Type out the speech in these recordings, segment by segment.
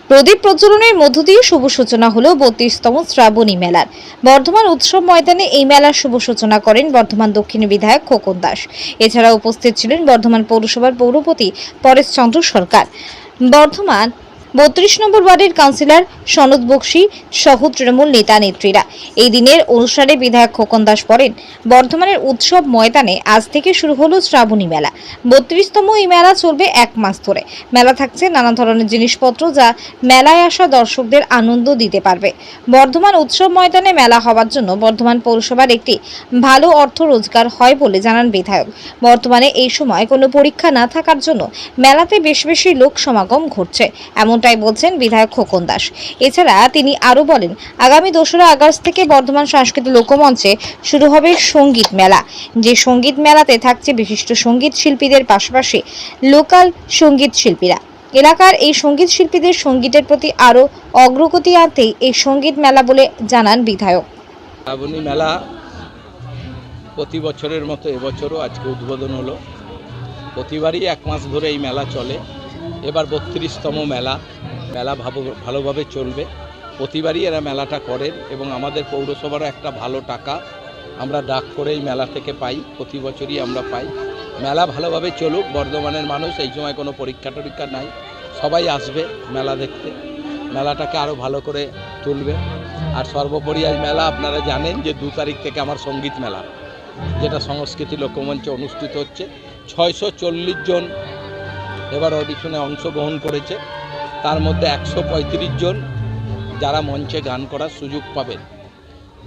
প্রদীপ প্রজ্বলনের মধ্য দিয়ে শুভ সূচনা হলো 32তম শ্রাবণী মেলার। বর্ধমান উৎসব ময়দানে এই মেলার শুভ সূচনা করেন বর্ধমান দক্ষিণের বিধায়ক খোকন দাস। এছাড়া উপস্থিত ছিলেন বর্ধমান পৌরসভার পৌরপতি পরেশচন্দ্র সরকার, বর্ধমান 32 নম্বর ওয়ার্ডের কাউন্সিলর সনদ বক্সি সহ তৃণমূল নেতা নেত্রীরা। এই দিনের অনুষ্ঠানে বিধায়ক খোকন দাস বলেন, বর্ধমানের উৎসব ময়দানে আজ থেকে শুরু হলো শ্রাবণী মেলা। 32তম এই মেলা চলবে 1 মাস ধরে। মেলা থাকছে নানা ধরনের জিনিসপত্র যা মেলায় আসা দর্শকদের আনন্দ দিতে পারবে। বর্ধমান উৎসব ময়দানে মেলা হওয়ার জন্য বর্ধমান পৌরসভার একটি ভালো অর্থ রোজগার হয় বলে জানান বিধায়ক। বর্তমানে এই সময় কোনো পরীক্ষা না থাকার জন্য মেলাতে বেশি বেশি লোক সমাগম ঘটছে, এমনটাই বলছেন বিধায়ক খোকন দাস। এছাড়া তিনি আরো বলেন, আগামী 2রা আগস্ট থেকে বর্ধমান সাংস্কৃতিক লোকমঞ্চে শুরু হবে সঙ্গীত মেলা। যে সঙ্গীত মেলাতে থাকছে বিশিষ্ট সঙ্গীত শিল্পীদের পাশাপাশি লোকাল সঙ্গীত শিল্পীরা। এলাকার এই সঙ্গীত শিল্পীদের সঙ্গীতের প্রতি আরো অগ্রগতি আনতেই এই সঙ্গীত মেলা বলে জানান বিধায়ক। শ্রাবণী মেলা প্রতি বছরের মতো এবছরও আজকে উদ্বোধন হলো। প্রতিবারই 1 মাস ধরে এই মেলা চলে। এবার 32তম মেলা ভালোভাবে চলবে। প্রতিবারই এরা মেলাটা করেন এবং আমাদের পৌরসভারও একটা ভালো টাকা আমরা ডাক করে এই মেলা থেকে পাই, প্রতি বছরই আমরা পাই। মেলা ভালোভাবে চলুক। বর্ধমানের মানুষ এই সময় কোনো পরীক্ষা টরীক্ষা নাই, সবাই আসবে মেলা দেখতে, মেলাটাকে আরও ভালো করে তুলবে। আর সর্বোপরি এই মেলা আপনারা জানেন যে 2 তারিখ থেকে আমার সঙ্গীত মেলা, যেটা সংস্কৃতি লোকমঞ্চে অনুষ্ঠিত হচ্ছে। 640 জন এবার অডিশনে অংশগ্রহণ করেছে, তার মধ্যে 135 জন যারা মঞ্চে গান করার সুযোগ পাবেন।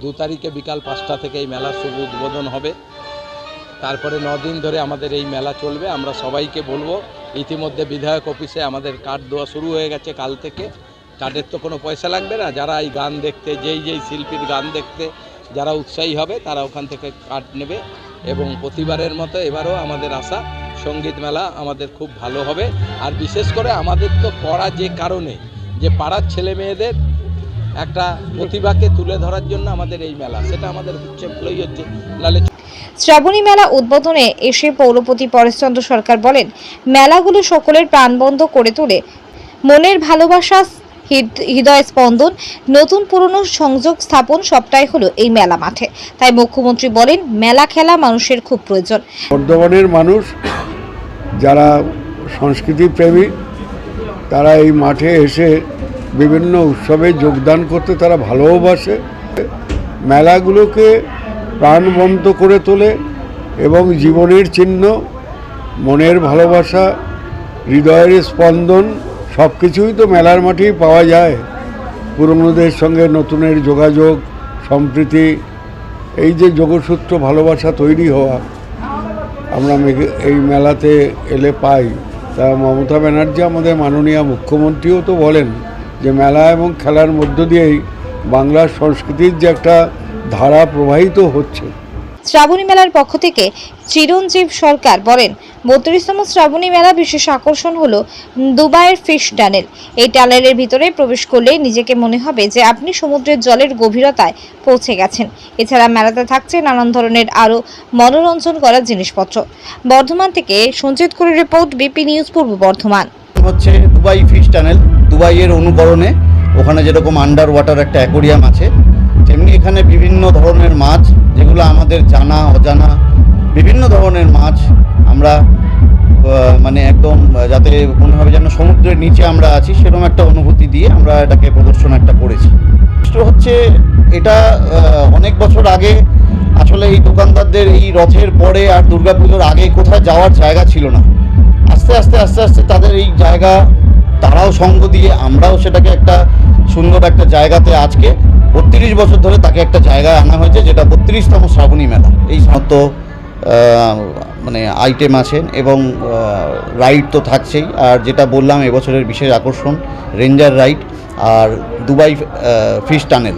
2 তারিখে বিকাল 5টা থেকে এই মেলার শুভ উদ্বোধন হবে। তারপরে 9 দিন ধরে আমাদের এই মেলা চলবে। আমরা সবাইকে বলবো, ইতিমধ্যে বিধায়ক অফিসে আমাদের কার্ড দেওয়া শুরু হয়ে গেছে কাল থেকে। কার্ডের তো কোনো পয়সা লাগবে না। যারা এই গান দেখতে, যেই শিল্পীর গান দেখতে যারা উৎসাহী হবে তারা ওখান থেকে কার্ড নেবে। এবং প্রতিবারের মতো এবারও আমাদের আশা সঙ্গীত মেলা আমাদের খুব ভালো হবে। আর বিশেষ করে আমাদের তো করা যে কারণে যে পাড়ার ছেলে মেয়েদের একটা প্রতিভাকে তুলে ধরার জন্য আমাদের এই মেলা, সেটা আমাদের হচ্ছে ভালোই হচ্ছে। শ্রাবণী মেলা উদ্বোধনে এসে পৌরপতি পরেশচন্দ্র সরকার বলেন, মেলাগুলো সকলের প্রাণবন্ধ করে তোলে। মনের ভালোবাসা, হৃদয় স্পন্দন, নতুন পুরনো সংযোগ স্থাপন সবটাই হলো এই মেলা মাঠে। তাই মুখ্যমন্ত্রী বলেন, মেলা খেলা মানুষের খুব প্রয়োজন। বর্ধমানের মানুষ যারা সংস্কৃতি প্রেমী তারা এই মাঠে এসে বিভিন্ন উৎসবে যোগদান করতে তারা ভালোবাসে। মেলাগুলোকে প্রাণবন্ত করে তোলে এবং জীবনের চিহ্ন, মনের ভালোবাসা, হৃদয়ের স্পন্দন সব কিছুই তো মেলার মাঠেই পাওয়া যায়। পুরনোদের সঙ্গে নতুনের যোগাযোগ, সম্প্রীতি, এই যে যোগসূত্র ভালোবাসা তৈরি হওয়া আমরা এই মেলাতে এলে পাই। তা মমতা ব্যানার্জি আমাদের মাননীয় মুখ্যমন্ত্রীও তো বলেন যে মেলা এবং খেলার মধ্য দিয়েই বাংলার সংস্কৃতির যে একটা ধারা প্রবাহিত হচ্ছে। শ্রাবণী মেলার পক্ষ থেকে চিরঞ্জীব সরকার বলেন, 32তম শ্রাবণী মেলা বিশেষ আকর্ষণ হলো দুবাইয়ের ফিশ টানেল। এই টানেলের ভিতরে প্রবেশ করলে নিজেকে মনে হবে যে আপনি সমুদ্রের জলের গভীরতায় পৌঁছে গেছেন। এছাড়া মেলাতে থাকছে নানান ধরনের আরো মনোরঞ্জন করার জিনিসপত্র। বর্ধমান থেকে সঞ্জিত কুরের রিপোর্ট, বিপি নিউজ পূর্ব বর্ধমান। হচ্ছে দুবাই ফিশ টানেল। দুবাইয়ের অনুকরণে ওখানে যেরকম আন্ডার ওয়াটার একটা অ্যাকোরিয়াম আছে, তেমনি এখানে বিভিন্ন ধরনের মাছ, যেগুলো আমাদের জানা অজানা বিভিন্ন ধরনের মাছ আমরা মানে একদম যাতে মনে হবে যেন সমুদ্রের নিচে আমরা আছি, সেরকম একটা অনুভূতি দিয়ে আমরা এটাকে প্রদর্শন একটা করেছি। হচ্ছে এটা অনেক বছর আগে আসলে এই দোকানদারদের এই রথের পরে আর দুর্গাপুজোর আগে কোথায় যাওয়ার জায়গা ছিল না। আস্তে আস্তে তাদের এই জায়গা, তারাও সঙ্গ দিয়ে আমরাও সেটাকে একটা সুন্দর একটা জায়গাতে আজকে 32 বছর ধরে তাকে একটা জায়গায় আনা হয়েছে, যেটা 32তম শ্রাবণী মেলা। এই সমস্ত মানে আইটেম আছে এবং রাইড তো থাকছেই। আর যেটা বললাম এবছরের বিশেষ আকর্ষণ রেঞ্জার রাইড আর দুবাই ফিশ টানেল।